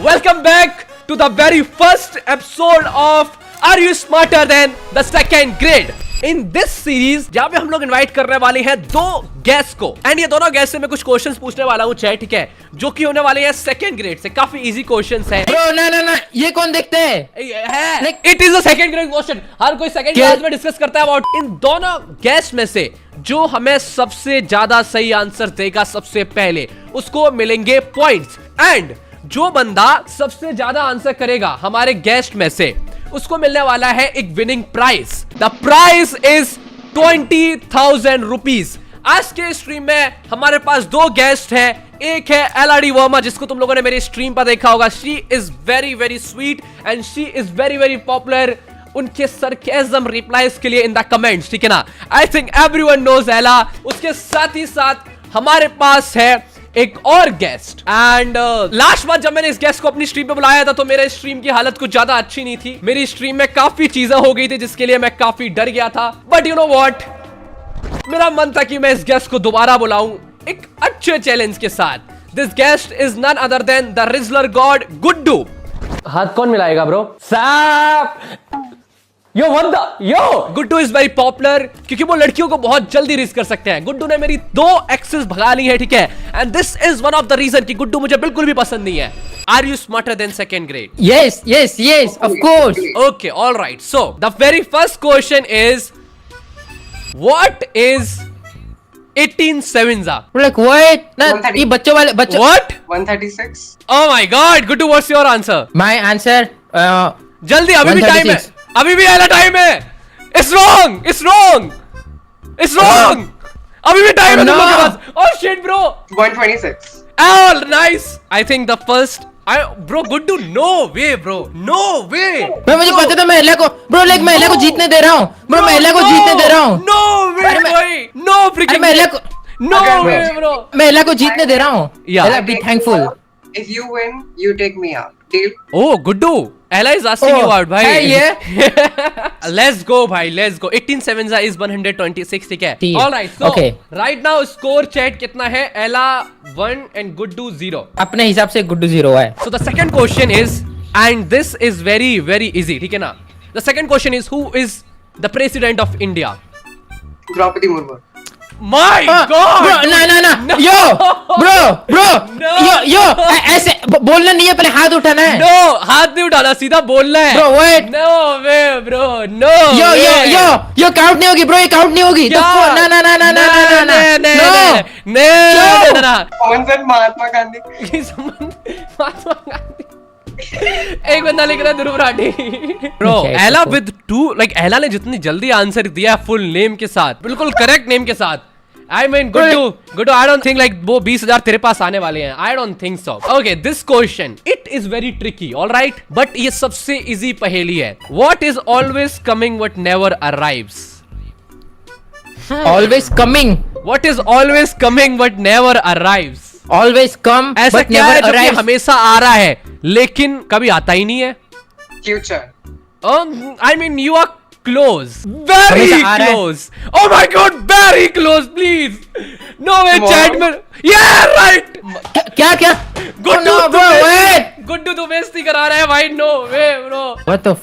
Welcome back to the very first episode of Are You Smarter Than the Second Grade? In this series जहाँ पे हम लोग invite करने वाले हैं दो गेस्ट को एंड ये दोनों गेस्ट से मैं कुछ क्वेश्चंस पूछने वाला हूँ चैट, ठीक है, जो कि होने वाले हैं सेकंड ग्रेड से। काफी इजी क्वेश्चंस है। ब्रो ना ये कौन देखते हैं? It is a second grade question. हर कोई सेकंड क्लास में डिस्कस करता है अबाउट इन दोनों गेस्ट में से जो हमें सबसे ज्यादा सही आंसर देगा सबसे पहले उसको मिलेंगे पॉइंट्स, एंड जो बंदा सबसे ज्यादा आंसर करेगा हमारे गेस्ट में से उसको मिलने वाला है एक winning prize. The prize is 20,000 rupees. आज के स्ट्रीम में हमारे पास दो गेस्ट हैं। एक है एलआरडी वर्मा जिसको तुम लोगों ने मेरी स्ट्रीम पर देखा होगा। She is very very sweet and she is very very popular उनके सरकेज़म रिप्लाईज के लिए इन द कमेंट्स, ठीक है ना। आई थिंक एवरीवन नोज एला। उसके साथ ही साथ हमारे पास है एक और गेस्ट एंड लास्ट बार जब मैंने इस गेस्ट को अपनी स्ट्रीम पे बुलाया था तो मेरे स्ट्रीम की हालत कुछ ज्यादा अच्छी नहीं थी। मेरी स्ट्रीम में काफी चीजें हो गई थी जिसके लिए मैं काफी डर गया था, बट यू नो व्हाट, मेरा मन था कि मैं इस गेस्ट को दोबारा बुलाऊं एक अच्छे चैलेंज के साथ। This guest is none other than the rizzler god Guddu. हाथ कौन मिलाएगा ब्रो? सैप यो वंदा yo. Guddu is very popular क्योंकि वो लड़कियों को बहुत जल्दी रिस्क कर सकते हैं। गुड्डू ने मेरी 2 एक्सेस भगा ली है, ठीक है, and this is one of the reason कि गुड्डू मुझे बिल्कुल भी पसंद नहीं है। Are you smarter than second grade? Yes of course. Okay alright, so the very first question is what is 18 sevens? Like what? ना ये बच्चों वाले बच्चों। What? 136. Oh my God, Guड्डू, what's your answer? My answer जल्दी, अभी भी time है, अभी भी आला टाइम है। It's wrong, it's wrong, it's wrong. अभी भी टाइम है तुम लोगों के पास। Oh shit bro. 126. Oh nice. I think the first bro Guड्डू, no way bro, no way. मैं मुझे पता था मैं एला को ब्रो लाइक मैं एला को जीतने दे रहा हूँ ब्रो, मैं एला को जीतने दे रहा हूँ। No way भाई, no freaking, मैं एला को no way bro, मैं एला को जीतने दे रहा हूँ। Yeah. एला be thankful. If you win, you take me out. Deal? Oh Guddu, Ella is asking you out भाई। ये Let's go भाई, let's go। 18 sevens is 126, ठीक है। ठीक। All right, so Okay. right now score chat कितना है? Ella 1 and Guddu 0। अपने हिसाब से गुड्डू 0 है। So the second question is, and this is very very easy, ठीक है ना। The second question is, who is the president of India? Draupadi Murmu. My God! Bro ना यो ब्रो यो ऐसे बोलना नहीं है, पहले हाथ उठाना है। No, हाथ नहीं उठाना, सीधा बोलना है। Bro, wait. No way, bro. No way. यो काउंट नहीं होगी ब्रो, ये काउंट नहीं होगी। क्या? ना। कौन सा महात्मा गांधी? ये संबंध महात्मा गांधी। एक बंदा लिख रहा है ध्रुव राठी। ब्रो एला विद 2, लाइक एला ने जितनी जल्दी आंसर दिया फुल नेम के साथ, बिल्कुल करेक्ट नेम के साथ। I mean Guddu, I don't think like वो 20,000 तेरे पास आने वाले हैं। I don't think so. Okay, this question it is very tricky, all right? But ये सबसे easy पहेली है। What is always coming but never arrives? Always coming. What is always coming but never arrives? Always come ऐसा but क्या है never जो कि arrives. हमेशा आ रहा है लेकिन कभी आता ही नहीं है? Future. I mean you are close, very हमेशा आ रहा है। close. Oh my God, very close, please. No way, chat में। Yeah, right. क्या Guddu no, bro, wait. Guddu तो बेइज्जती करा रहा है भाई। No way, bro. What the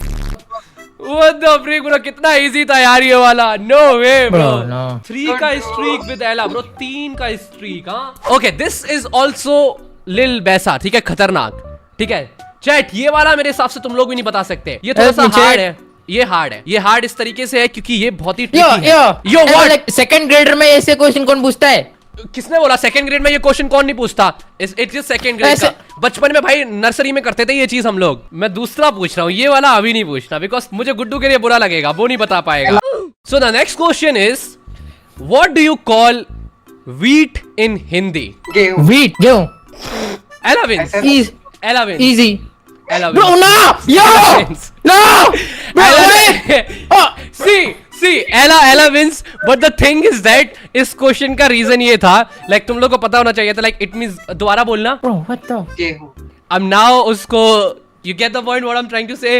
What the freak, bro? कितना इजी था यार ये वाला। No way, bro. Bro, no. 3 का स्ट्रीक विद एला ब्रो, 3 का स्ट्रीक। हाँ ओके, दिस इज ऑल्सो लिल बैसा, ठीक है, खतरनाक, ठीक है। चैट ये वाला मेरे हिसाब से तुम लोग भी नहीं बता सकते, ये थोड़ा सा हार्ड है। ये हार्ड इस तरीके से है क्योंकि ये बहुत ही ट्रिकी है। Yo what? सेकंड ग्रेडर में ऐसे क्वेश्चन कौन पूछता है? किसने बोला सेकंड ग्रेड में ये क्वेश्चन कौन नहीं पूछता? इट इज सेकंड ग्रेड का। बचपन में भाई नर्सरी में करते थे ये चीज हम लोग। मैं दूसरा पूछ रहा हूँ, ये वाला अभी नहीं पूछना बिकॉज मुझे गुड्डू के लिए बुरा लगेगा, वो नहीं बता पाएगा। So the next question is what do you call wheat in Hindi? गेहूं. Wheat, गेहूं. Ella wins, Easy, Ella wins, easy. Ella Bro, wins, no, yo, Ella wins. no, bro, wait. Oh, See, Ella wins, but the thing is that इस question का reason ये था, like तुम लोग को पता होना चाहिए था, लाइक इट मींस दोबारा बोलना। bro, what the? गेहूं. अब नाउ उसको you get the point what I'm trying to say?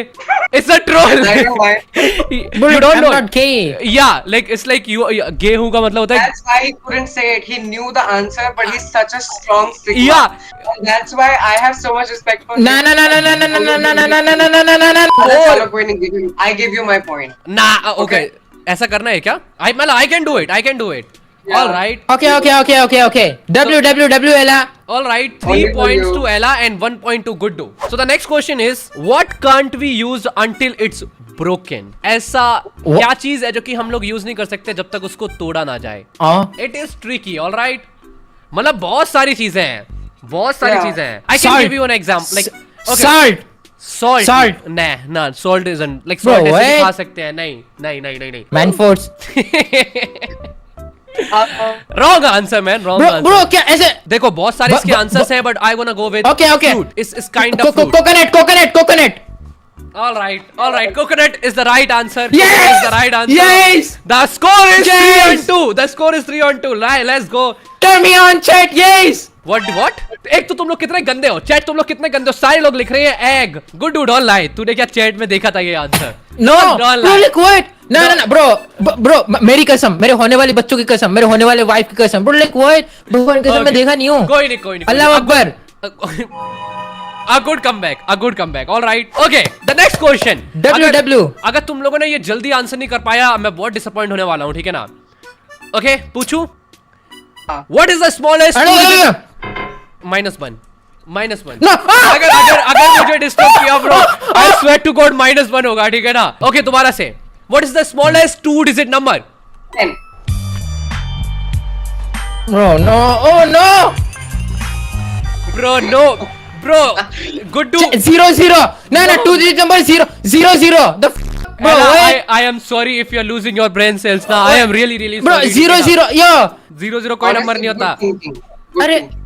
It's a troll. I don't mind. Bro, You don't I'm know. not gay. Yeah, like it's like you gay हूँ का मतलब होता है. That's why he couldn't say it. He knew the answer, but he's such a strong stigma. Yeah. That's why I have so much respect for No, him. no, no, no, no, no, no, no, no, no, no, no, no, no, no, no. चलो कोई नहीं, I give you my point. Nah, okay. ऐसा करना है क्या? I can do it. I can do it. Yeah. All right. Okay, okay, okay, okay, okay. W, Ella. All right. 3 Only for points you. to Ella and 1 point to Guddu. So the next question is, what can't we use until it's broken? ऐसा क्या चीज है जो कि हम लोग use नहीं कर सकते जब तक उसको तोड़ा ना जाए? Oh. It is tricky. All right. मतलब बहुत सारी चीजें हैं. बहुत सारी Yeah. चीजें हैं. I can Salt. give you an example. Like okay. Salt. Salt. Salt. Nah, salt isn't. Like Bro, salt ऐसे भी what? खा सकते हैं. नहीं. Man force. Wrong answer, man. Wrong answer. Bro, क्या ऐसे? देखो बहुत सारे इसके आंसर्स हैं, but I wanna go with Okay, okay. fruit. Is kind of fruit. Coconut. All right. Coconut is the right answer. Yes! Coconut is the right answer. Yes! The score is Yes! 3-2. The score is 3-2. Right, let's go. Turn me on, chat. Yes. What? एक तो तुम लोग कितने गंदे हो. Chat तुम लोग कितने गंदे हो. सारे लोग लिख रहे हैं egg. Good dude, don't lie. तूने क्या chat में देखा था ये answer? No. Don't Bro, lie. like what? No, bro. मेरी कसम, मेरे होने वाले बच्चों की कसम, मेरे होने वाले वाइफ की कसम. Bro, like what? भगवान की कसम, मैं Okay. देखा नहीं हूँ. कोई नहीं. अल्लाह Akbar. A good comeback. All right. Okay. The next question. W. अगर तुम लोगों ने ये जल्दी आंसर नहीं कर पाया, मैं बहुत डिसअपॉइंट होने वाला हूँ, ठीक है ना? ओके, पूछूं? हाँ. What is the smallest? अरे, -1. No. अगर मुझे डिस्टर्ब किया bro, I swear to God -1 होगा, ठीक है ना? ओके, दोबारा से. What is the smallest 2-digit number? 10. Bro, no. Oh no. Bro, no. Bro, good to. 0. No, 2-digit number 0. The bro. What? I am sorry if you're losing your brain cells now. I am really Bro, sorry. 0. Yo. 0 कोई number नहीं होता. Good thinking. Good अरे. thinking.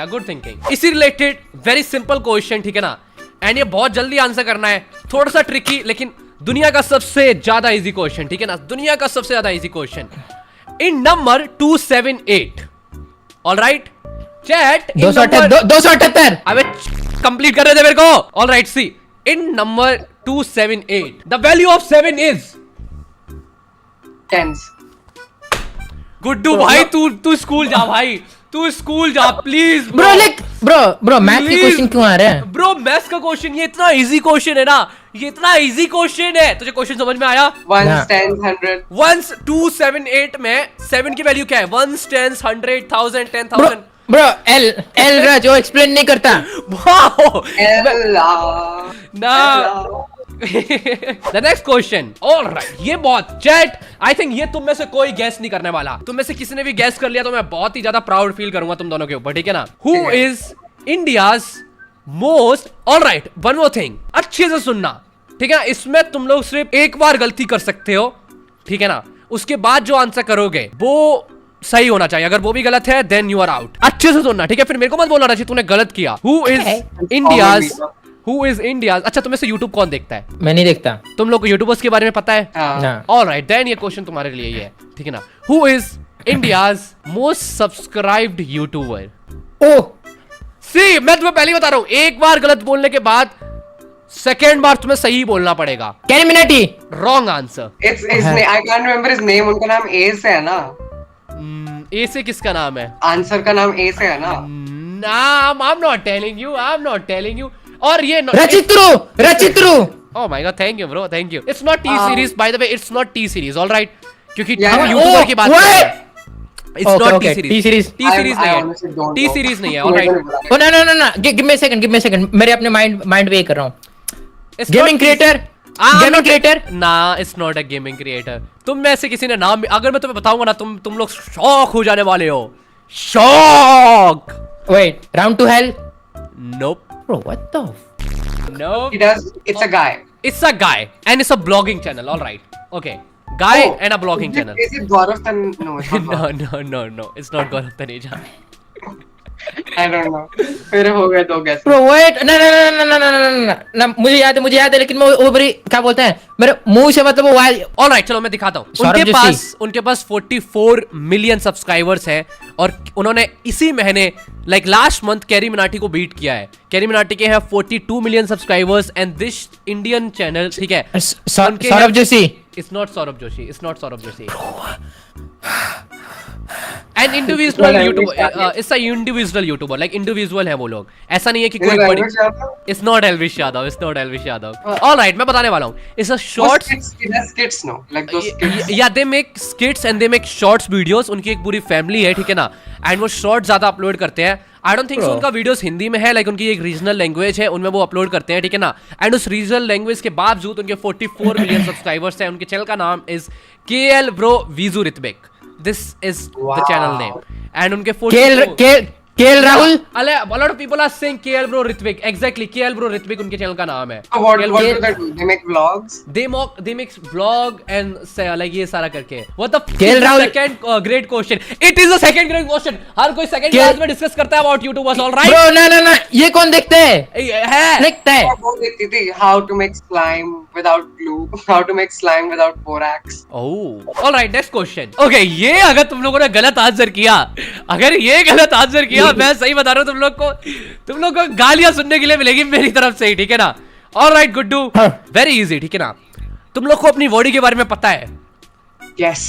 Good thinking. इसी related very simple question, ठीक है ना? And ये बहुत जल्दी आंसर करना है, थोड़ा सा ट्रिकी, लेकिन दुनिया का सबसे ज्यादा इजी क्वेश्चन, ठीक है ना? दुनिया का सबसे ज्यादा easy question. In number 278. Alright chat. 278. अबे कंप्लीट कर रहे थे मेरे को. Alright see, in number 278 the value of 7 is. Tens. Guddu भाई, तू स्कूल जा भाई. तू स्कूल जा प्लीज. Bro, मैथ के क्वेश्चन क्यों आ रहे हैं? ब्रो, मैथ्स का क्वेश्चन, ये इतना इजी क्वेश्चन है ना, ये इतना इजी क्वेश्चन है. तुझे क्वेश्चन समझ में आया? Ones, Yeah. tens, 100. 1 278 में 7 की वैल्यू क्या है? 1 10 100 1000 Bro, 10,000. L राज वो एक्सप्लेन नहीं करता. वाओ. Ella. ना. The next question. All right, ये बहुत चैट. I think ये तुम में से कोई गैस नहीं करने वाला. तुम में से किसी ने भी गैस कर लिया तो मैं बहुत ही ज्यादा प्राउड फील करूंगा तुम दोनों के ऊपर, ठीक है ना? Who is India's most? All right, one more thing. अच्छे से सुनना, ठीक है ना? इसमें तुम लोग सिर्फ एक बार गलती कर सकते हो, ठीक है ना? उसके बाद जो आंसर करोगे वो सही होना चाहिए. अगर वो भी गलत है देन यू आर आउट. अच्छे से सुनना, ठीक है? फिर मेरे को मत बोलना रचित तूने गलत किया. Who is India's? अच्छा, तुम्हें से YouTube कौन देखता है? मैं नहीं देखता. तुम लोग को यूट्यूबर्स के बारे में पता है? हाँ. ना. ऑलराइट देन ये क्वेश्चन तुम्हारे लिए ही है, ठीक है ना? Who is India's most subscribed YouTuber? ओह. सी, मैं तुम्हें पहले ही बता रहा हूँ, एक बार गलत बोलने के बाद सेकेंड बार तुम्हें सही बोलना पड़ेगा. Carry Minati. Wrong answer. It's his name. I can't remember his name. उनका नाम A से है ना? ए से किसका नाम है? आंसर का नाम A से है ना? नाम I'm not telling you. और ये रचित्रु. Oh my god, thank you bro, thank you. It's not T series, by the way, it's not T series, all right? क्योंकि Yeah, हम yeah. यूट्यूबर की बात कर रहे हैं. It's Okay, not okay, T T series. series. T series I नहीं honestly है. don't T know. series नहीं है, all right? Oh no. Give me a second. मेरे अपने माइंड पे कर रहा हूँ. It's gaming not- creator. I'm gaming not- creator. Nah, it's not a gaming creator. तुम में से किसी ने नाम, अगर मैं तुम्हें बताऊंगा ना, तुम लोग शॉक हो जाने वाले हो. Shock. Wait, round to hell. Nope. Bro, what the? Nope. He does. It's a guy. It's a guy and it's a blogging channel, all right? Okay. Guy Oh, and a blogging is it- channel. Is it Gaurav Tan? No, it's not Gaurav. No, it's not Gaurav Taneja. I don't know. मेरे हो गए 2 guesses. Bro wait, ना ना ना ना ना ना ना ना ना, मुझे याद है लेकिन वो बड़ी क्या बोलते हैं मेरे मुंह से, मतलब वो ऑल राइट, चलो मैं दिखाता हूँ। सौरभ उनके पास 44 मिलियन सब्सक्राइबर्स हैं और उन्होंने इसी महीने like last month carry Minati को बीट किया है। कैरी मिनाटी के हैं 42 million subscribers and this Indian channel, ठीक है, Saurabh Joshi. It's not Saurabh Joshi, it's not Saurabh Joshi. And individual YouTuber, it's a individual YouTuber, like individual है वो लोग, ऐसा नहीं है कि कोई बड़ी। It's not Elvish Yadav, it's not Elvish Yadav. Alright, मैं बताने वाला हूँ, it's a shorts, skits, no, like those skits. या they make स्किट्स and they make shorts videos. उनकी एक पूरी फैमिली है, ठीक है ना, एंड वो शॉर्ट्स ज्यादा अपलोड करते हैं। आई डोंट थिंक सो उनका वीडियोस हिंदी में है, लाइक उनकी एक रीजनल लैंग्वेज है, उनमें वो अपलोड करते हैं, ठीक है ना। एंड उस रीजनल लैंग्वेज के बावजूद उनके 44 मिलियन सब्सक्राइबर्स हैं। उनके चैनल का नाम is KL Bro Vizu Ritwik, this is the channel name, and उनके 44 KL Rahul, a lot of people are saying KL Bro Ritwik, exactly, KL Bro Ritwik उनके चैनल का नाम है। So what do they do? They make vlogs? They make vlog and say like ये सारा करके। What the KL Rahul, second great question? It is the second great question। हर कोई second class में discuss करता है about YouTubers, all right? Bro ना ना ना, ये कौन देखते हैं? है देखता है। वो देखती थी how to make slime without glue, how to make slime without borax. Oh, all right, next question. Okay, ये अगर तुम लोगों ने गलत आंसर किया, अगर ये गलत आंसर किया, मैं सही बता रहा हूँ, तुम लोग को गालियां सुनने के लिए मिलेगी मेरी तरफ से ही, ठीक है ना। All right, Guddu, very easy, ठीक है ना। तुम लोग को अपनी बॉडी के बारे में पता है? Yes.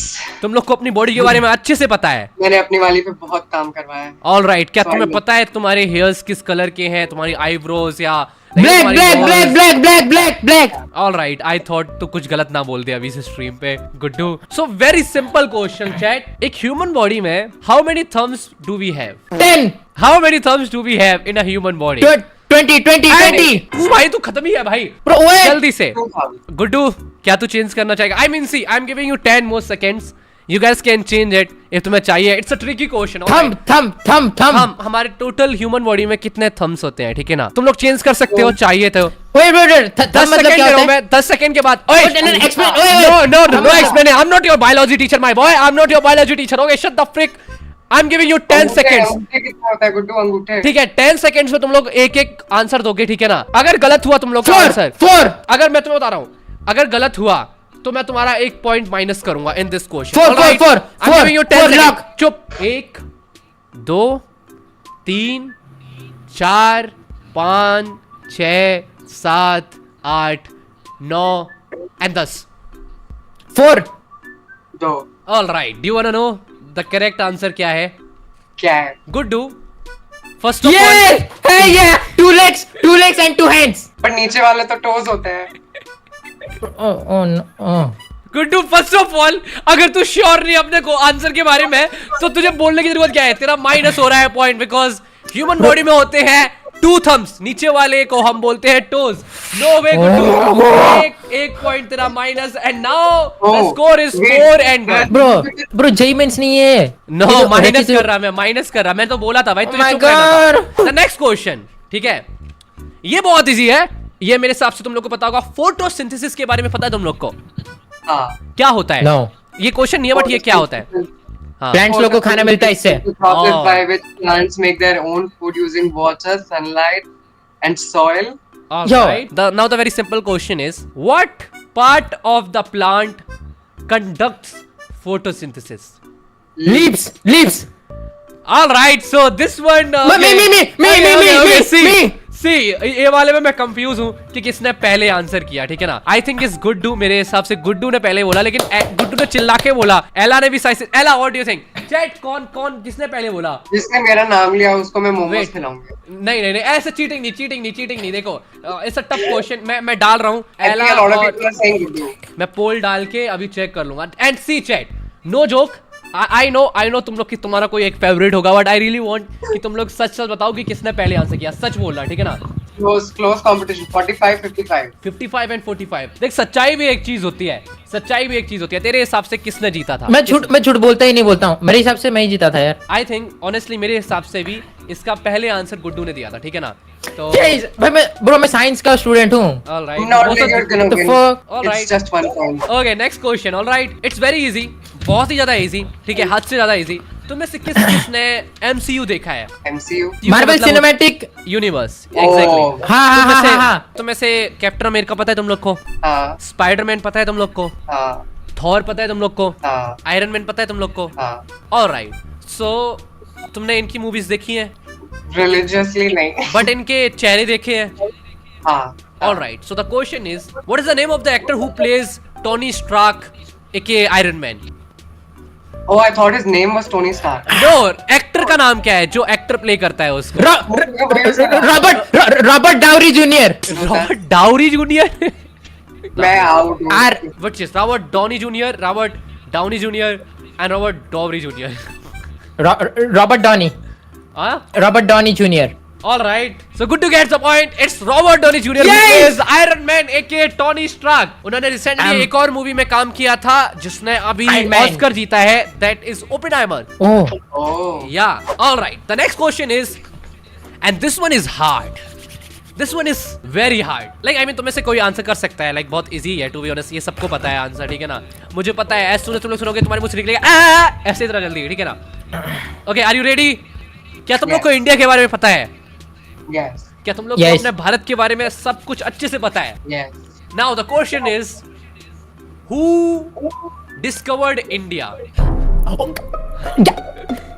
तुम लोग को अपनी बॉडी के बारे में अच्छे से पता है? मैंने अपनी वाली पे बहुत काम करवाया है। All right, क्या तुम्हें पता है तुम्हारे हेयर्स किस कलर के हैं, तुम्हारी आईब्रोज या black black black black black black black. All right, I thought तो कुछ गलत ना बोल दिया अभी से स्ट्रीम पे, Guddu. So very simple question chat, एक ह्यूमन बॉडी में how many thumbs do we have? 10। How many thumbs do we have in a human body? 20 भाई तू खत्म ही है भाई, ब्रो ओए, जल्दी से। गुड्डू, क्या तू चेंज करना चाहेगा? I mean see, I am giving you 10 more seconds, you guys can change it if तुम्हें चाहिए। It's a tricky question. थम हमारे टोटल ह्यूमन बॉडी में कितने थम्स होते हैं, ठीक है ना? तुम लोग चेंज कर सकते हो चाहिए तो। वेट 10 मतलब क्या होता है? 10 सेकंड के बाद explain. no explain. I'm not your biology teacher, my boy. I'm not your biology teacher. Okay, shut the frick. I'm giving you 10 seconds. अंगूठे कितना होता है गुड्डू? अंगूठे। ठीक है, 10 सेकंड्स में तुम लोग एक एक आंसर दोगे, ठीक है ना। अगर गलत हुआ तुम लोग का आंसर, 4 अगर मैं तुम्हें बता रहा हूँ, अगर गलत हुआ तो मैं तुम्हारा 1 पॉइंट माइनस करूंगा इन दिस क्वेश्चन। 4 चुप। 1 2 3 4 5 6 7 8 9 and 10। 4 2। All right, do you want to know the correct answer क्या है? क्या है? गुड्डू, फर्स्ट ऑफ ऑल, ये 2 legs and 2 hands। पर नीचे वाले तो टोज होते हैं। गुड्डू, फर्स्ट ऑफ ऑल, अगर तू श्योर नहीं अपने को आंसर के बारे में तो तुझे बोलने की जरूरत क्या है? तेरा माइनस हो रहा है पॉइंट, बिकॉज ह्यूमन बॉडी में होते हैं 2 थम्स, नीचे वाले को हम बोलते हैं टोज। नो वे गुड्डू, एक पॉइंट तेरा minus, and now the score is 4 and 1। Bro JEE means नहीं है। नो, माइनस कर रहा, मैं माइनस कर रहा, मैं तो बोला था भाई तुझे चुप रहना था। द नेक्स्ट क्वेश्चन, ठीक है, ये बहुत इजी है, ये मेरे हिसाब से तुम लोग को पता होगा। फोटोसिंथेसिस के बारे में पता है तुम लोग को? हाँ। क्या होता है? No. ये क्वेश्चन नहीं है, बट ये क्या होता है? हाँ, प्लांट्स लोग को खाना मिलता है इससे। Process by which plants make their own food using water, sunlight, and soil. all Yo. right. Now the very simple question is, what part of the plant conducts photosynthesis? Leaves। All right, so this one. See, ये वाले में मैं confuse हूँ कि किसने पहले answer किया, ठीक है ना। आई थिंक इस गुड्डू, मेरे हिसाब से गुड्डू ने पहले बोला, लेकिन गुड्डू ने चिल्ला के बोला। एला ने भी सही से। एला, what do you think? Chat, कौन किसने पहले बोला? जिसने मेरा नाम लिया उसको मैं मोमोज खिलाऊंगा। नहीं, ऐसे चीटिंग नहीं। देखो, इट्स अ टफ क्वेश्चन, मैं डाल रहा हूँ एला, मैं पोल डाल के अभी चेक कर लूंगा। And see chat, no joke, I know तुम लोग की तुम्हारा कोई एक फेवरेट होगा, बट आई रियली वांट कि तुम लोग सच बताओ कि किसने पहले आंसर किया। सच बोलना, ठीक है ना। Close competition, 45-55 55 and 45। देख, सच्चाई भी एक चीज होती है, तेरे हिसाब से किसने जीता था? मैं झूठ बोलता ही नहीं बोलता हूँ, मेरे हिसाब से मैं ही जीता था यार। आई थिंक ऑनेस्टली मेरे हिसाब से भी इसका पहले आंसर गुड्डू ने दिया था, ठीक है ना। तो भाई मैं साइंस का स्टूडेंट हूँ। Okay, next question. Alright, it's very easy, बहुत ही ज्यादा इजी, ठीक है, हद से ज्यादा इजी। तुम्हें से किसने MCU देखा है? MCU. Marvel cinematic universe, Oh. Exactly. हाँ। तुम्हें से कैप्टन अमेरिका पता है तुम लोग को? हाँ. स्पाइडरमैन पता है तुम लोग को? हाँ. थॉर पता है तुम लोग को? हाँ. आयरन मैन पता है तुम लोग को? हाँ. ऑलराइट, सो तुमने इनकी मूवीज देखी हैं, Religiously नहीं. बट इनके चेहरे देखे हैं? हाँ. Alright, so the question is what is the name of the actor who plays Tony Stark aka Iron Man? Oh, I thought his name was Tony Stark. No, actor का नाम क्या है जो एक्टर प्ले करता है उसको? Robert Downey Junior. Robert Downey Junior? मैं out हूँ. Are Which is Robert Downey Jr., Robert Downey Jr. and Robert Downey Jr. Robert Downey Huh? Robert Downey junior. All right. So good to get the point. It's Robert Downey Jr. who Yes! plays Iron Man, aka Tony Stark. उन्होंने recently एक और movie में काम किया था जिसने अभी Iron Man. Oscar जीता है. That is Oppenheimer. Oh Oh. Yeah. All right. The next question is, and this one is hard. This one is very hard. Like I mean, तुम्हें से कोई आंसर कर सकता है. Like बहुत easy है to be honest. ये सबको पता है आंसर, ठीक है ना? मुझे पता है. as soon as तुम लोग सुनोगे तुम्हारे मुंह से निकलेगा ऐसे इतना जल्दी, ठीक है ना? Okay, are you ready? क्या तुम लोग को Yes. इंडिया के बारे में पता है? Yes. क्या तुम लोग को Yes. अपने भारत के बारे में सब कुछ अच्छे से पता है? Yes. Now the question is, who discovered India?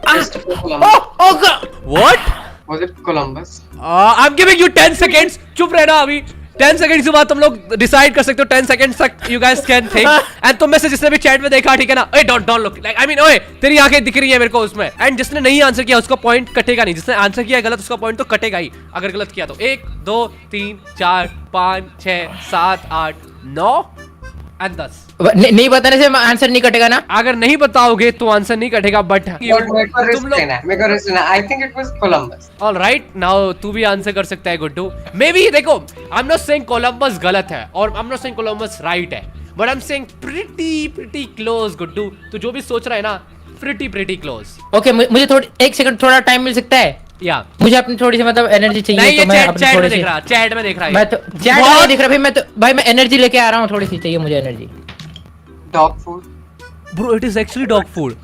Christopher Columbus. What? Was it Columbus? I'm giving you 10 seconds. चुप रहना अभी. 10 seconds के बाद तुम लोग डिसाइड कर सकते हो. 10 seconds तक you guys can think. And तुम में से जिसने भी चैट में देखा, ठीक है ना? ओए don't look. Like I mean, ओए तेरी आंखें दिख रही है मेरे को उसमें. And जिसने नहीं आंसर किया उसका पॉइंट कटेगा नहीं. जिसने आंसर किया गलत उसका पॉइंट तो कटेगा ही. अगर गलत किया तो 1 2 3 4 5 6 7 8 9 and 10. नहीं बताने से आंसर नहीं कटेगा ना? अगर नहीं बताओगे तो आंसर नहीं कटेगा. बट But मेरे को risk तुम लोग लेना है. मेरे को risk लेना है. I think it was Columbus. All right, now तू भी आंसर कर सकता है गुड्डू. मे बी देखो, I am not saying Columbus गलत है और I am not saying Columbus right है, but I am saying pretty close Guddu. तू जो भी सोच रहा है ना, प्रीटी क्लोज. ओके, मुझे थोड़ी एक सेकंड थोड़ा टाइम मिल सकता है? या मुझे अपनी थोड़ी सी मतलब एनर्जी चाहिए। नहीं, ये तो मैं चैट अपनी चैट थोड़ी में सी देख रहा, चैट में देख रहा है. मैं तो चैट में नहीं दिख रहा भाई. मैं तो भाई मैं एनर्जी लेके आ रहा हूँ. थोड़ी सी चाहिए मुझे energy. Dog food. Bro, it is actually dog food.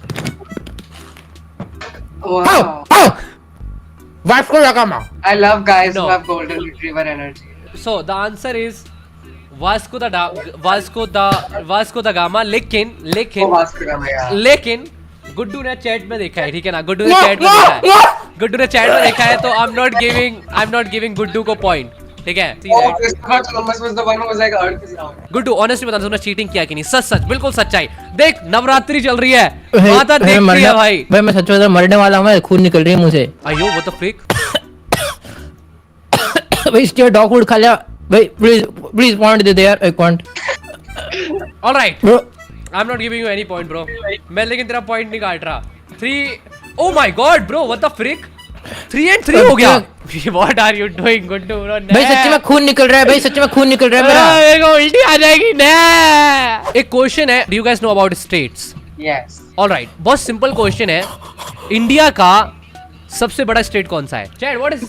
Wow. Vasco da Gama. I love guys No. who have golden retriever energy. So the answer is Vasco da Gama. लेकिन Oh, Vasco da Gama, yeah. लेकिन गुड्डू ने chat में देखा है, ठीक है ना? गुड्डू ने चैट में देखा है. गुड्डू ने चैट में देखा है, तो आई एम नॉट गिविंग गुड्डू को पॉइंट, ठीक है? Oh, Christopher Columbus was the one who was like, Earth is round. Guddu honestly बता, तूने चीटिंग किया कि नहीं? सच बिल्कुल सच्चाई. देख, नवरात्रि चल रही है, माता देख रही है भाई. भाई मैं सच बता मरने वाला हूँ. खून निकल रही है मुंह से. अयो व्हाट द फ्रिक. भाई इसके डॉग फूड खा लिया भाई. प्लीज पॉइंट दे दे यार. एक point. Alright, bro I am not giving you any point bro. मैं लेकिन तेरा पॉइंट नहीं काट रहा. 3. Oh my god bro, what the frick. 3 and 3 हो गया. What are you doing Guddu bro? भाई सच्ची में खून निकल रहा है. भाई सच्ची में खून निकल रहा है मेरा. मेरे को उल्टी आ जाएगी ना. एक क्वेश्चन है, do you guys know about states? Yes. Alright, बहुत सिंपल क्वेश्चन है. इंडिया का सबसे बड़ा स्टेट कौन सा है? Chat, what is?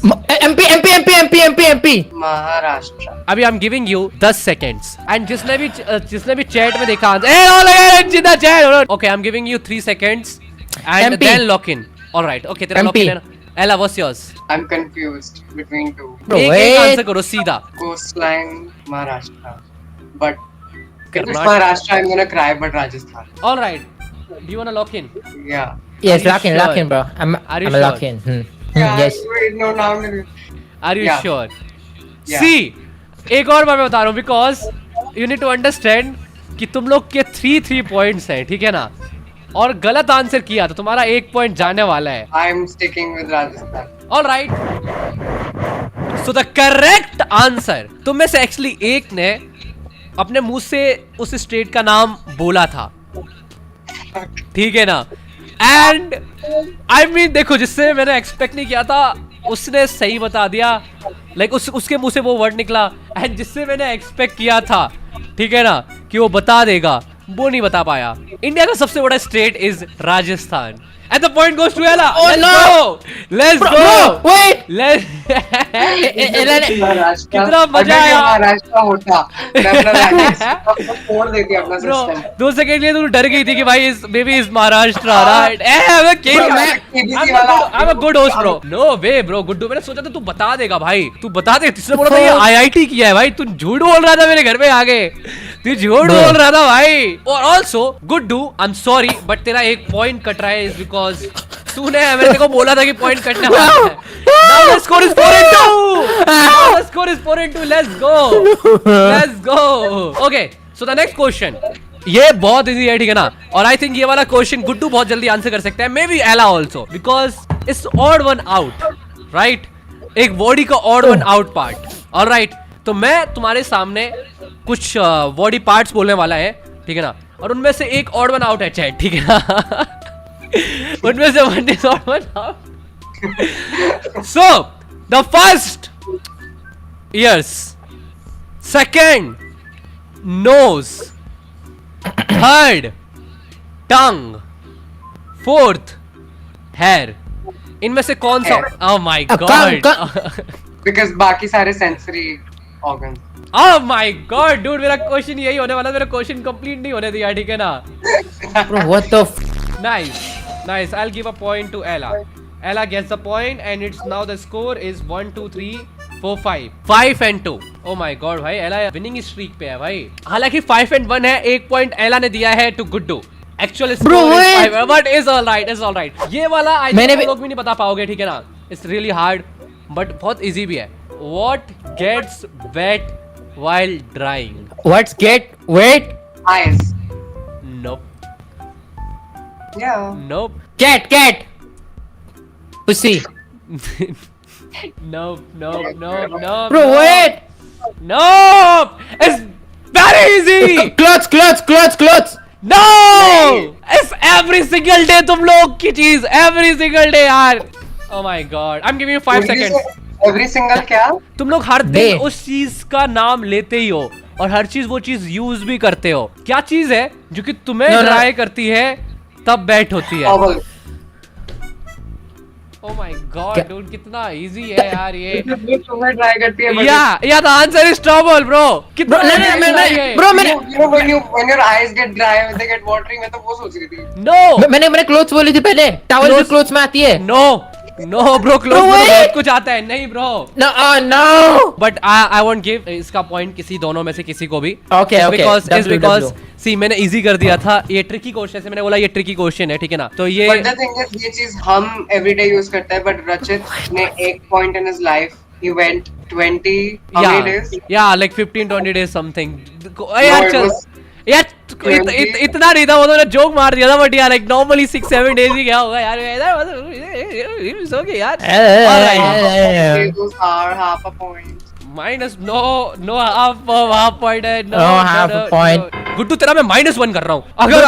MP. Maharashtra. अभी I am giving you 10 seconds and जिसने भी चैट में देखा answer, okay I am giving you 3 seconds and MP. Then lock in. ऑलराइट, ओके तेरा लॉक MP. इन है ना? Ella, what's yours? I'm confused between two. Bro, एक wait. Answer करो सीधा. Coastline, Maharashtra. But if it's Karnataka. Maharashtra, I'm gonna cry. But Rajasthan. Alright, do you want to lock in? Yeah. Yes, Are you lock in sure? bro. Are you I'm sure? lock in. Yeah. Yes. Wait, no, now I'm gonna. Are you Yeah. Sure? Yeah. See, एक और बार मैं बता रहा हूँ, because you need to understand कि तुम लोग के 3 पॉइंट्स हैं, ठीक है ना? और गलत आंसर किया तो तुम्हारा 1 पॉइंट जाने वाला है. I'm sticking with Rajasthan. Alright, so the correct answer, तुम में से एक्चुअली एक ने अपने मुंह से उस स्टेट का नाम बोला था, ठीक है ना? एंड आई मीन देखो, जिससे मैंने एक्सपेक्ट नहीं किया था उसने सही बता दिया. लाइक उसके मुंह से वो वर्ड निकला. एंड जिससे मैंने एक्सपेक्ट किया था, ठीक है ना, कि वो बता देगा, वो नहीं बता पाया. इंडिया का सबसे बड़ा state is Rajasthan. And the point goes to Ella. Oh, no! Let's Bro, go. wait. Ella ने कितना मजा आया। महाराष्ट्र होता मैं अपना राज्य छोड़ देती अपना ब्रो सिस्टम 2 सेकंड के लिए तू डर गई थी कि भाई इस baby is Maharashtra right I'm a good host bro. No way bro, Guddu मैंने सोचा था तू बता देगा भाई, तू बता दे। तुझसे बोला था ये IIT किया है भाई, तू झूठ बोल रहा था मेरे घर पे आके, तू झूठ बोल रहा था भाई। और also Guddu I am sorry but तेरा एक पॉइंट कट रहा है इज बिकॉज तूने मेरे को बोला था कि पॉइंट कटने वाला है। Now the score is 4-2. Now the score is 4-2. Let's go. Let's go. Okay. So the next question. ये बहुत इजी है ठीक है ना, और आई थिंक ये वाला क्वेश्चन गुड्डू बहुत जल्दी आंसर कर सकता है, मे बी एला also because it's odd one out right, एक बॉडी का odd one out part. Alright, तो मैं तुम्हारे सामने कुछ बॉडी पार्ट्स बोलने वाला है ठीक है ना, और उनमें से एक ऑड वन आउट है चैट ठीक है ना उनमें से one is odd one out. So the first ears, second nose, third tongue, fourth hair, इनमें से कौन सा? ओह माय गॉड, बिकॉज़ बाकी सारे sensory organ. Oh my God dude, मेरा क्वेश्चन यही होने वाला, मेरा क्वेश्चन कंप्लीट नहीं होने दिया ठीक है ना। Bro, what the Nice, nice. I'll give a point to Ella. Ella gets the point, and it's now the score is 1, 2, 3, 4, 5. 5 and 2. Oh my God, भाई Ella winning streak पे है भाई। हालांकि 5 and 1 है, एक point Ella ने दिया है to Guddu. Actual score is 5, but it's all right, it's all right. ये वाला I think लोग भी नहीं बता पाओगे ठीक है ना। It's really hard, but बहुत easy भी है। What gets wet while drying? What's get wet? Eyes. Nope. Yeah. Nope. Cat. Pussy. Nope. Bro, wait. Nope. It's very easy. Clothes. No. It's every single day तुम लोग की चीज, every single day यार। Oh my God. I'm giving you 5 seconds. Every single क्या? तुम लोग हर दिन Day. उस चीज का नाम लेते ही हो और हर चीज वो चीज यूज भी करते हो। क्या चीज है जो कि तुम्हें No. ड्राई करती है तब बैठ होती है? Towel. Oh my God, dude, कितना easy है यार ये। तुम्हें ट्राई करती है। Yeah, the answer is towel, bro. कितना Bro, नहीं, bro, when your eyes get dry, when they get watery, मैं तो वो सोच रही थी। No. मैंने क्लोथ्स बोली थी पहले, टॉवल भी क्लोथ्स में आती है। No, bro, close Bro, wait. बहुत कुछ आता है नहीं bro. No. But I won't give इसका point किसी दोनों में से किसी को भी। Okay. Because see मैंने easy कर दिया था, ये tricky question है, मैंने बोला ये tricky question है ठीक है ना, तो ये। But the thing is, ये चीज हम everyday use करते हैं, but रचित ने एक point in his life, he went 20 how many days? Yeah, like 15-20 days something. No, यार it चल was यार इतना नहीं था, वो तो जोक मार दिया था, बट यार लाइक नॉर्मली 6-7 डेज ही क्या होगा यार, सो गया यार। those are half a point. Minus no half point है। No half a point. Guddu तेरा मैं -1 कर रहा हूँ, अगर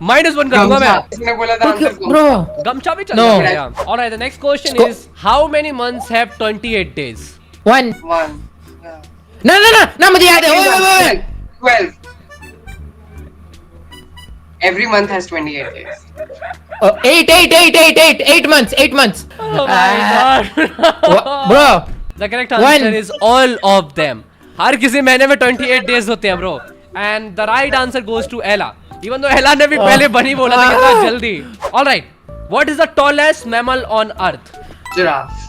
-1 करूंगा मैं। इसने बोला था आंसर को। Bro. गमछा भी चल No. जाएगा। Alright, the next question is how many months have 28 days? 1. One. Yeah. No, मुझे याद है। Wait. 12. Every month has 28 days. 8 months. 8 months. Oh my God. Bro. The correct answer is all of them. हर किसी महीने में 28 days होते हैं bro. And the right answer goes to Ella. Even though Ella ने भी पहले बनी बोला था कितना जल्दी। All right. What is the tallest mammal on earth? Giraffe.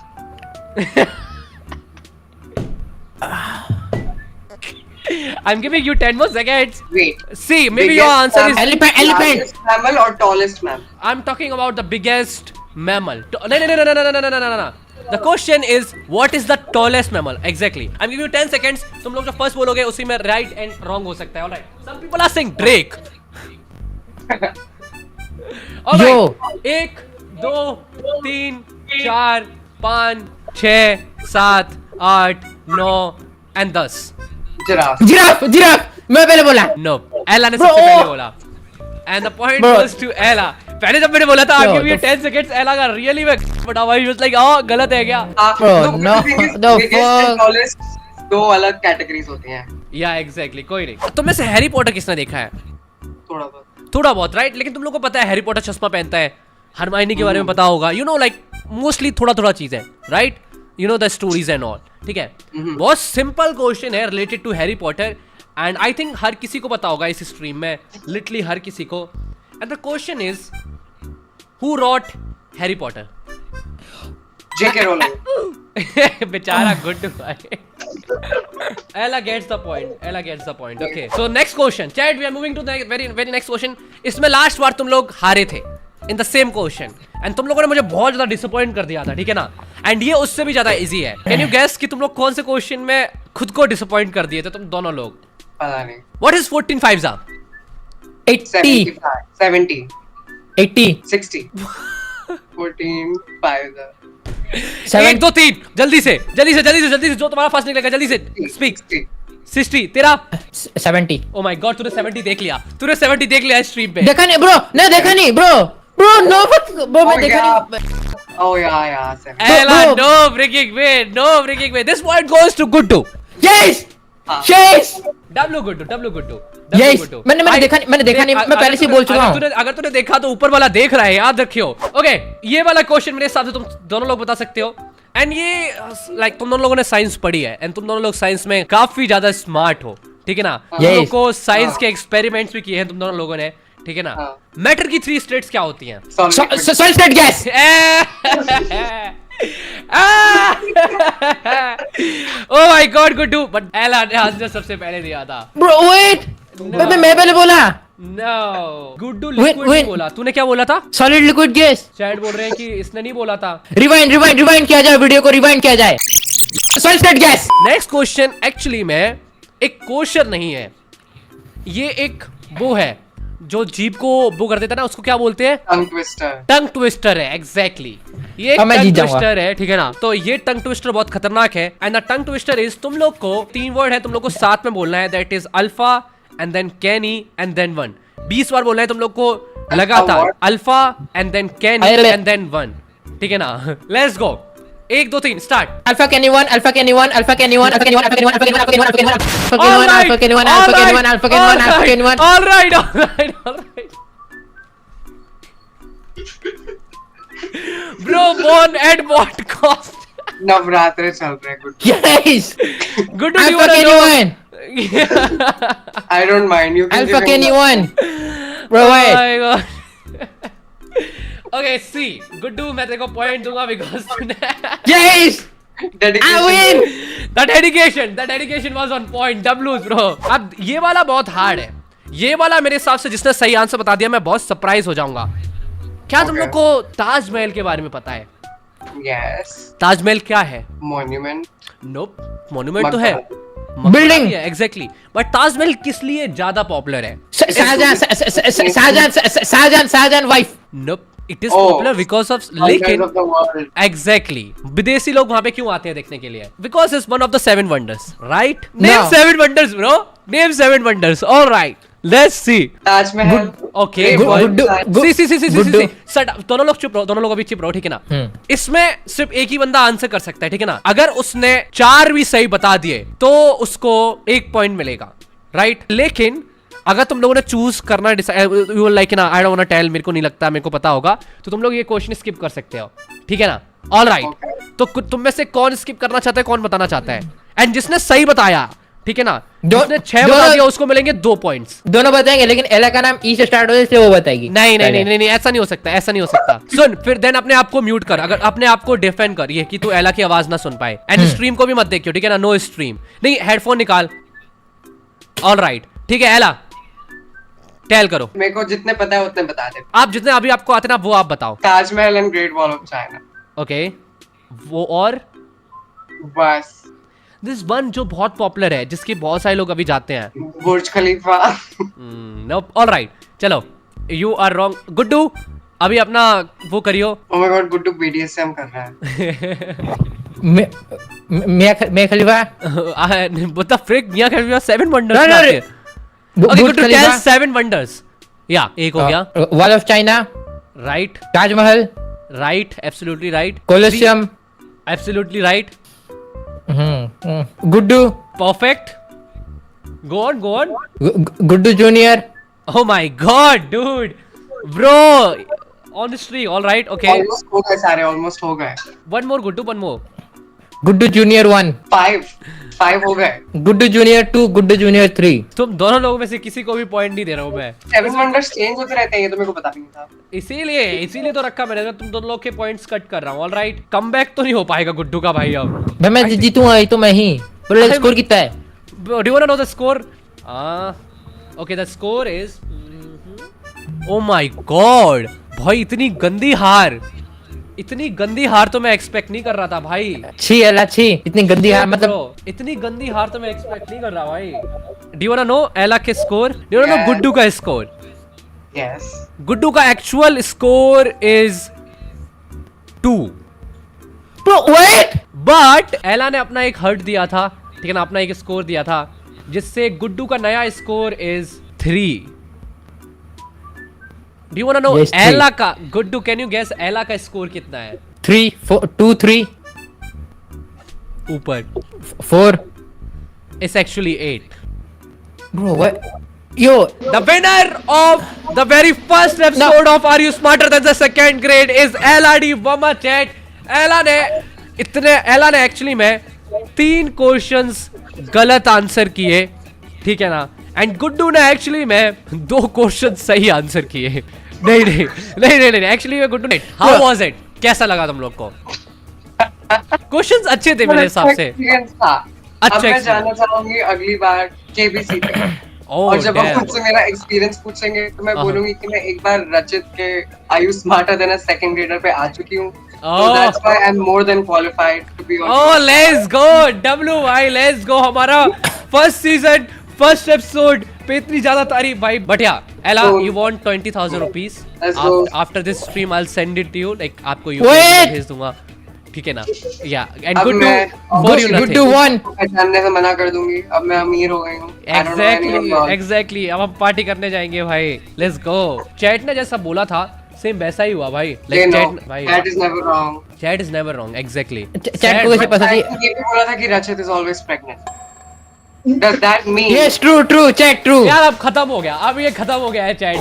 I'm giving you 10 more seconds. Wait. See, maybe your answer is Elephant. Largest mammal or tallest mammal? I'm talking about the biggest mammal. No. The question is what is the tallest mammal? Exactly. I'm giving you 10 seconds. तुम लोग जो first बोलोगे उसी में right and wrong हो सकता है. All right. Some people are saying Drake. All right. 1, 2, 3, 4, 5, 6, 7, 8, 9 and 10. Giraffe. मैं पहले बोला। No. Ella ने सबसे पहले बोला. And the point goes to Ella. पहले जब मैंने बोला था I'll give you 10 seconds, Ella का really में बटा भाई, was like oh गलत है क्या? No, the fuck. Tallest दो अलग categories होती हैं। Yeah, exactly. कोई नहीं। तुम में से हैरी पॉटर किसने देखा है? थोड़ा बहुत राइट, लेकिन तुम लोग को पता है हैरी पॉटर चश्मा पहनता है, हरमाइनी के बारे में पता होगा, यू नो लाइक मोस्टली थोड़ा चीज है right. You know the stories and all, ठीक है। बहुत सिंपल क्वेश्चन है related to Harry Potter and I think हर किसी को पता होगा इस स्ट्रीम में, लिटरली हर किसी को। And the question is who rot Harry Potter? J.K. Rowling. बेचारा गुड भाई। Ella gets the point. Ella gets the point. Okay. So next question. Chat, we are moving to the very next question. इसमें last बार तुम लोग हारे थे in the same question. And तुम लोगों ने मुझे बहुत ज्यादा डिसअपॉइंट कर दिया था, ठीक है ना? एंड ये उससे भी ज्यादा इजी है। कैन यू गेस कि तुम लोग कौन से क्वेश्चन में खुद को डिसअपॉइंट कर दिए थे तुम दोनों लोग? पता नहीं। What is 14 5s are? 80 70 80 60 14 5 1 2 3 जल्दी से जो तुम्हारा फर्स्ट निकलेगा जल्दी से स्पीक। 60 तेरा 70 ओ माय गॉड तूने 70 देख लिया, तूने 70 देख लिया स्ट्रीम पे। देखा नहीं ब्रो, नहीं देखा नहीं ब्रो नो ब्रो मैं देखा नहीं। Oh yeah 70 Ella, no breaking way. This point goes to Guddu. Yes W Guddu. Yes मैंने देखा नहीं, मैं पहले से बोल चुका हूं। अगर तूने देखा तो ऊपर वाला देख रहा है, याद रखियो। ओके, ये वाला क्वेश्चन मेरे हिसाब से तुम दोनों लोग बता सकते हो। एंड ये लाइक तुम दोनों लोगों ने साइंस पढ़ी है एंड तुम दोनों लोग साइंस में काफी ज्यादा स्मार्ट हो, ठीक है ना? तुम लोग को साइंस के एक्सपेरिमेंट्स भी किए हैं तुम दोनों लोगों ने, ठीक है ना? मैटर की 3 स्टेट्स क्या होती हैं? Solid state gas. Oh my God, Guddu, but Ella ने आंसर सबसे पहले दिया था। ब्रो वेट, मैं पहले बोला। No, Guddu लिक्विड बोला। तूने क्या बोला था? Solid liquid gas. चैट बोल रहे हैं कि इसने नहीं बोला था। रिवाइंड किया जाए, वीडियो को रिवाइंड किया जाए। Solid state gas. Next question actually में एक क्वेश्चन नहीं है, ये एक वो है जो जीभ को वो कर देता है ना, उसको क्या बोलते हैं? टंग ट्विस्टर है, एग्जैक्टली। ये टंग ट्विस्टर है, ठीक है ना? तो ये टंग ट्विस्टर बहुत खतरनाक है and the tongue twister is, तुम लोग को 3 वर्ड है, तुम लोग को साथ में बोलना है, that is alpha and then Kenny and then one. 20 बार बोलना है तुम लोग को लगातार, alpha and then Kenny and then one, ठीक है ना? Let's go, 1 2 3 start. Alpha Kenny one alpha Kenny one alpha Kenny one alpha Kenny one alpha Kenny one alpha Kenny one alpha Kenny one alpha Kenny one alpha Kenny one alpha Kenny one alpha Kenny one alpha Kenny one. Alright bro, born at what cost? नवरात्रे चल रहे हैं। Yes Good to alpha Kenny one. I don't mind you. Alpha Kenny one bro wait. Oh my God. Okay, see, Guddu, मैं तेरे को point दूंगा because yes I win. that dedication was on point. W's bro. अब ये वाला बहुत hard है, ये वाला मेरे हिसाब से जिसने सही आंसर बता दिया मैं बहुत सरप्राइज हो जाऊंगा। क्या तुम लोग को ताजमहल के बारे में पता है? Yes. ताजमहल क्या है? Monument. Nope, monument तो है, बिल्डिंग एग्जैक्टली। बट ताजमहल किस लिए ज्यादा पॉपुलर है? Shahjahan wife. Nope, it is popular because of, लेकिन of the world. एग्जैक्टली विदेशी लोग वहां पे क्यों आते हैं देखने के लिए? Because it's one of the 7 wonders, right? Name 7 wonders bro, name 7 wonders. Alright, let's see. Taj Mahal. Okay, दोनों लोग चुप रहो, दोनों लोग अभी चुप रहो, ठीक है ना? इसमें सिर्फ एक ही बंदा आंसर कर सकता है, ठीक है ना? अगर उसने 4 भी सही बता दिए तो उसको 1 पॉइंट मिलेगा, राइट? लेकिन अगर तुम लोगों ने चूज करना यू लाइक ना, I don't want to tell, मेरे को नहीं लगता मेरे को पता होगा, तो तुम लोग ये क्वेश्चन स्किप कर सकते हो, ठीक है ना? ऑलराइट, तो तुम में से कौन स्किप करना चाहता है, कौन बताना चाहता है? एंड जिसने सही बताया, ठीक है ना, जिसने 6 बता दिया उसको मिलेंगे 2 पॉइंट्स। दोनों बताएंगे, लेकिन एला का नाम ई से स्टार्ट हो इसलिए वो बताएगी। नहीं, ऐसा नहीं हो सकता, ऐसा नहीं हो सकता। सुन, फिर देन अपने आप को म्यूट कर, अगर अपने आप को डिफेंड कर, ये कि तू एला की आवाज ना सुन पाए। एंड स्ट्रीम को भी मत देखियो, ठीक है ना? नो स्ट्रीम नहीं, हेडफोन निकाल। ऑलराइट, ठीक है, एला टेल करो। मेरे को जितने पता है उतने बता दे। आप जितने अभी आपको आते ना वो आप बताओ। Taj Mahal and great wall of China. Okay, वो और बस दिस वन जो बहुत पॉपुलर है, जिसके बहुत सारे लोग अभी जाते हैं, बुर्ज खलीफा। नो, ऑलराइट, चलो, यू आर रॉन्ग। गुड्डू, अभी अपना वो करियो। Oh my God, Guddu BDSM कर रहा है। Mia Khalifa. What the frick? Mia Khalifa 7 wonders. Okay, good to tell 7 wonders. Yeah, एक हो गया। Wall of China, right? Taj Mahal, right, absolutely right. Colosseum, absolutely right. Guddu, perfect. Go on. Guddu junior. Oh my God, dude, bro, honestly, all right, okay. Almost हो गए सारे, almost हो गए। One more, Guddu, one more. Guddu junior 1, 5 हो गए। Guddu junior 2, Guddu junior 3। तुम दोनों लोगों में से किसी को भी पॉइंट नहीं दे रहा हूँ मैं, 7 वंडर्स चेंज होते रहते हैं, ये तो मेरे को पता नहीं था। इसीलिए तो रखा मैंने, मैं तुम दोनों लोग के पॉइंट्स कट कर रहा हूँ। ऑलराइट, कमबैक तो नहीं हो पाएगा गुड्डू का भाई अब। भाई मैं जीतूंगा ही तो मैं ही। बोले स्कोर कितना है? Do you wanna know the score? Okay, the score is oh my god, भाई इतनी गंदी हार तो मैं एक्सपेक्ट नहीं कर रहा था भाई। अच्छी इतनी गंदी हार, मतलब Bro, इतनी गंदी हार तो मैं एक्सपेक्ट नहीं कर रहा भाई। Do you wanna know एला के score? Do you wanna know Yes. Guddu का स्कोर? Yes. गुड्डू का actual score is 2, Bro, wait! But एला ने अपना एक हर्ट दिया था, ठीक है ना, अपना एक स्कोर दिया था, जिससे गुड्डू का नया score is 3। Do you wanna know Yes, 3. एला का? गुड्डू, कैन यू गेस एला का स्कोर कितना है? 3, 4, 2, 3, ऊपर 4। It's actually 8। Bro, what? Yo, The winner of the very first episode of Are You Smarter Than the Second Grade is LRD Vama Chat। एला ने actually में 3 क्वेश्चंस गलत आंसर किए, ठीक है ना, एंड गुड्डू ने एक्चुअली में 2 क्वेश्चन सही आंसर किए। नहीं एक्चुअली में गुड्डू ने, हाउ वाज इट, कैसा लगा तुम लोग को? क्वेश्चंस अच्छे थे मेरे हिसाब से। एक्सपीरियंस था। अच्छा अब मैं experience। जानना चाहूंगी अगली बार केबीसी पे। Oh, और जब damn. आप मुझसे मेरा एक्सपीरियंस पूछेंगे तो मैं हाँ। बोलूंगी कि मैं एक बार रचित के Are You Smarter Than a Second Grader पे आ चुकी हूँ। Oh. So that's why I'm more than qualified to be on. Oh, let's go W भाई, लेट्स गो। हमारा फर्स्ट सीजन फर्स्ट एपिसोड पे इतनी ज्यादा तारीफ भाई। बट या Ella, So- you want 20,000 rupees? Let's go. After this stream I will send it to you, like आपको Wait! UPI भेज दूंगा, ठीक है ना? या एंड अब गुड्डू मैं- फॉर यू गुड्डू नथिंग। 1। मैं जानने से मना कर दूंगी। अब मैं अमीर हो गई हूँ। I don't know any of y'all. Exactly अब हम पार्टी करने जाएंगे भाई, लेट्स गो। चैट ने जैसा बोला था सेम वैसा ही हुआ भाई, They लाइक know. चैट भाई, That is never wrong. Chat is never wrong, exactly. Chat को कैसे पता I चली? ये भी बोला था कि रचित is always pregnant. Does that mean? Yes, true, chat, true। यार अब खत्म हो गया, अब ये खत्म हो गया है चैट।